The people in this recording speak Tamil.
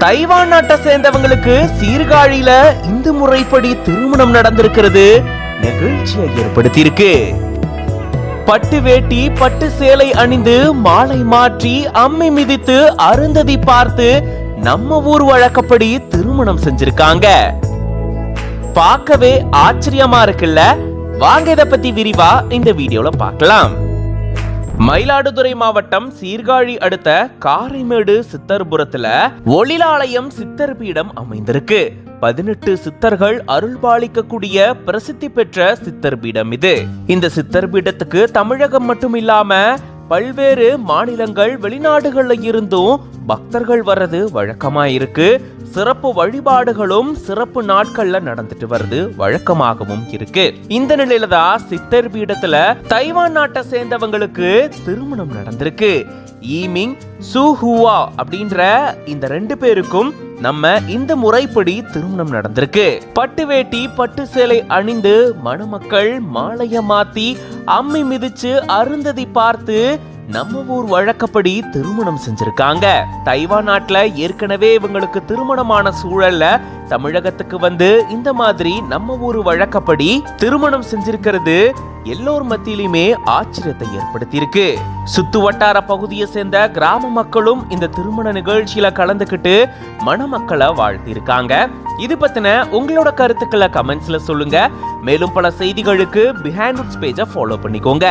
தைவான் நாட்டை சேர்ந்தவங்களுக்கு சீர்காழியில இந்து முறைப்படி திருமணம் நடந்திருக்கிறது நெகிழ்ச்சியை ஏற்படுத்தியிருக்கு. பட்டு வேட்டி பட்டு சேலை அணிந்து மாலை மாற்றி அம்மி மிதித்து அருந்ததி பார்த்து நம்ம ஊர் வழக்கப்படி திருமணம் செஞ்சிருக்காங்க. பார்க்கவே ஆச்சரியமா இருக்குல்ல? வாங்க இத பத்தி விரிவா இந்த வீடியோல பார்க்கலாம். மயிலாடுதுறை மாவட்டம் சீர்காழி அடுத்த காரைமேடு சித்தர்புரத்துல ஒளிலாலயம் சித்தர் பீடம் அமைந்திருக்கு. 18 சித்தர்கள் அருள்பாலிக்கக்கூடிய பிரசித்தி பெற்ற சித்தர் பீடம் இது. இந்த சித்தர் பீடத்துக்கு தமிழகம் மட்டும் இல்லாம பல்வேறு மாநிலங்கள் வெளிநாடுகள்ல இருந்தும் பக்தர்கள் வர்றது வழக்கமா இருக்கு. சிறப்பு வழிபாடுகளும் சிறப்பு நாட்கள்ல நடந்துட்டு வருது வழக்கமாகவும் இருக்கு. இந்த நிலையில தான் சித்தர் பீடத்துல தைவான் நாட்டை சேர்ந்தவங்களுக்கு திருமணம் நடந்திருக்கு. ஈமிங் சூஹுவா அப்படின்ற இந்த 2 பேருக்கும் நம்ம இந்த முறைப்படி திருமணம் நடந்திருக்கு. பட்டு வேட்டி பட்டு சேலை அணிந்து மணமக்கள் மாலைய மாத்தி அம்மி மிதிச்சு அருந்ததி பார்த்து நம்ம ஊர் வழக்கப்படி திருமணம் செஞ்சிருக்காங்க. தைவான் நாட்டுல ஏற்கனவே இவங்களுக்கு திருமணமான சூழல்ல தமிழகத்துக்கு வந்து இந்த மாதிரி நம்ம ஊர் வழக்கப்படி திருமணம் செஞ்சிருக்கிறது எல்லோர் மத்தியிலுமே ஆச்சரியத்தை ஏற்படுத்தியிருக்கு. சுத்து வட்டார பகுதியை சேர்ந்த கிராம மக்களும் இந்த திருமண நிகழ்ச்சியில கலந்துக்கிட்டு மணமக்களை வாழ்த்திருக்காங்க. இது பத்தின உங்களோட கருத்துக்களை கமெண்ட்ஸ்ல சொல்லுங்க. மேலும் பல செய்திகளுக்கு பிஹைண்ட் பேஜை ஃபாலோ பண்ணிக்கோங்க.